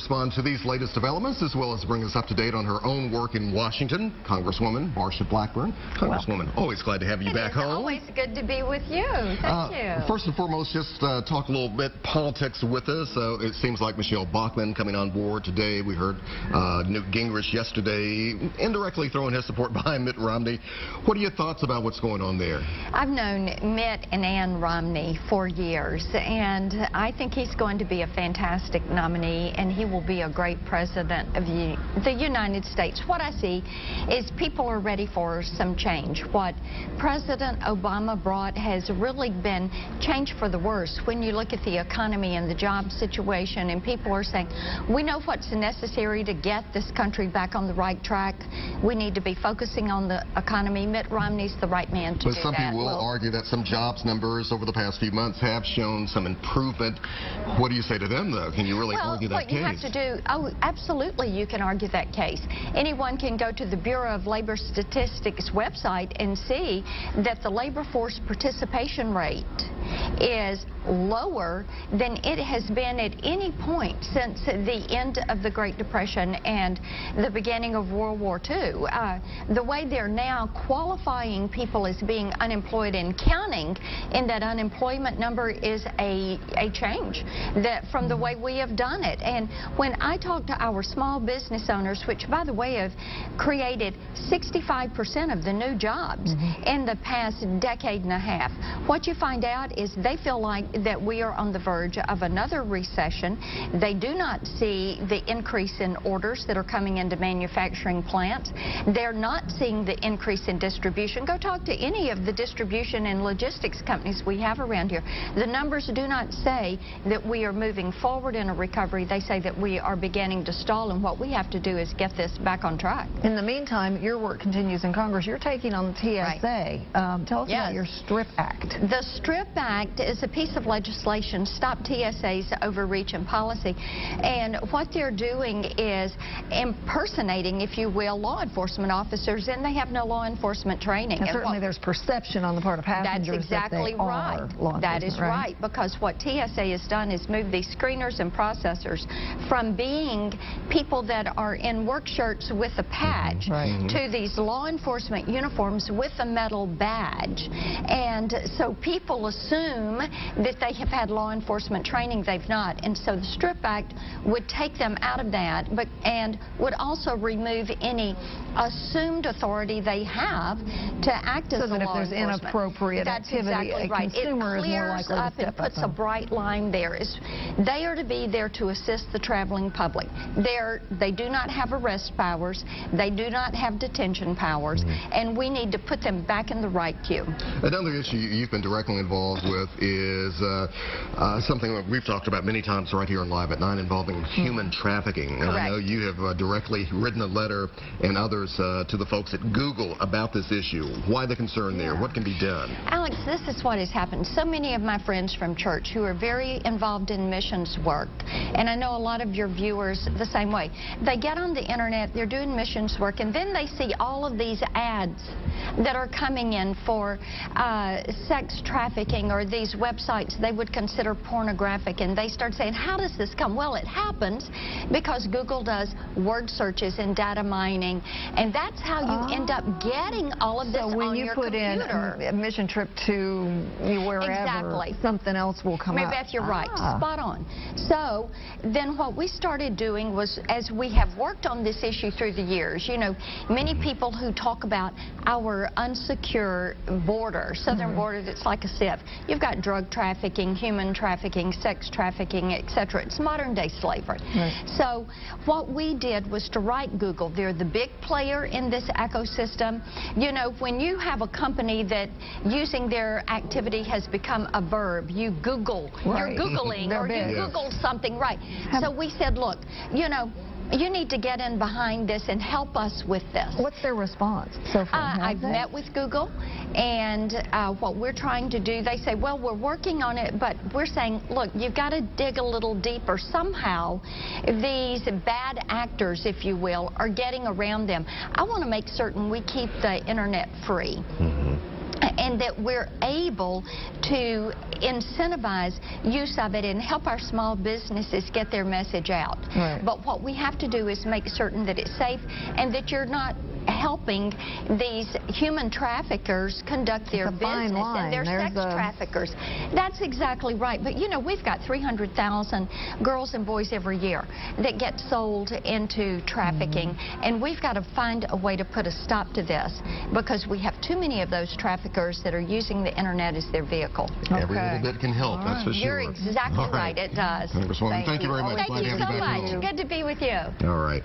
respond to these latest developments as well as bring us up to date on her own work in Washington. Congresswoman Blackburn. Congresswoman, always glad to have you back home. Always good to be with you. Thank you. First and foremost, just talk a little bit politics with us. It seems like Michelle Bachmann coming on board today. We heard Newt Gingrich yesterday indirectly throwing his support behind Mitt Romney. What are your thoughts about what's going on there? I've known Mitt and Ann Romney for years, and I think he's going to be a fantastic nominee, and he will be a great president of the United States. What I see is people are ready for some change. What President Obama brought has really been change for the worse. When you look at the economy and the job situation, and people are saying, we know what's necessary to get this country back on the right track. We need to be focusing on the economy. Mitt Romney's the right man to do that. But some people will argue that some jobs numbers over the past few months have shown some improvement. What do you say to them, though? Can you really argue that case? Well, what you have to do, oh, absolutely you can argue that case. Anyone can go to the Bureau of Labor Statistics website and see that the labor force participation rate is lower than it has been at any point since the end of the Great Depression and the beginning of World War II. The way they're now qualifying people as being unemployed and counting in that unemployment number is a change from the way we have done it. And when I talk to our small business owners, which by the way have created 65% of the new jobs in the past decade and a half, what you find out is they feel like that we are on the verge of another recession. They do not see the increase in orders that are coming into manufacturing plants. They're not seeing the increase in distribution. Go talk to any of the distribution and logistics companies we have around here. The numbers do not say that we are moving forward in a recovery. They say that we are beginning to stall, and what we have to do is get this back on track. In the meantime, your work continues in Congress. You're taking on the TSA. Right. Tell us about your STRIP Act. The STRIP Act is a piece of legislation, Stop TSA's Overreach in Policy, and what they're doing is impersonating, if you will, law enforcement officers, and they have no law enforcement training. And certainly there's perception on the part of passengers. That's exactly right. That is right, because what TSA has done is move these screeners and processors from being people that are in work shirts with a patch to these law enforcement uniforms with a metal badge. And so people assume that they have had law enforcement training. They've not. And so the STRIP Act would take them out of that, and would also remove any assumed authority they have to act as a law enforcement. So that if there's inappropriate activity, a consumer is more likely to step up. It clears up and puts a bright line there. They are to be there to assist the traveling public. They do not have arrest powers. They do not have detention powers, and we need to put them back in the right queue. Another issue you've been directly involved with is something that we've talked about many times right here on Live at 9 involving human trafficking. And I know you have directly written a letter and others to the folks at Google about this issue. Why the concern there? What can be done? Alex, this is what has happened. So many of my friends from church who are very involved in missions work, and I know a lot of your viewers the same way. They get on the internet, they're doing missions work, and then they see all of these ads that are coming in for sex trafficking, or these websites they would consider pornographic, and they start saying, how does this come? Well, it happens because Google does word searches and data mining, and that's how you end up getting all of this on your computer. So when you put in a mission trip to wherever, something else will come up. Beth, you're right. Spot on. So then what we started doing was, as we have worked on this issue through the years, you know, many people who talk about our unsecure border, southern border that's like a sieve. You've got drug trafficking, human trafficking, sex trafficking, etc. It's modern day slavery. So what we did was to write Google. They're the big player in this ecosystem. You know, when you have a company that using their activity has become a verb, you Google, you're Googling, or you Google something, So we said, look, you know, you need to get in behind this and help us with this. What's their response so far? I've met with Google, and what we're trying to do, they say, well, we're working on it, but we're saying, look, you've got to dig a little deeper. Somehow, these bad actors, if you will, are getting around them. I want to make certain we keep the internet free. and that we're able to incentivize use of it and help our small businesses get their message out. Right. But what we have to do is make certain that it's safe and that you're not helping these human traffickers conduct their business, and they're sex traffickers. That's exactly right. But you know, we've got 300,000 girls and boys every year that get sold into trafficking, and we've got to find a way to put a stop to this, because we have too many of those traffickers that are using the internet as their vehicle. Every little bit can help, that's for sure. You're exactly right, it does. Congresswoman, thank you very much. Thank you so much. Good to be with you. All right.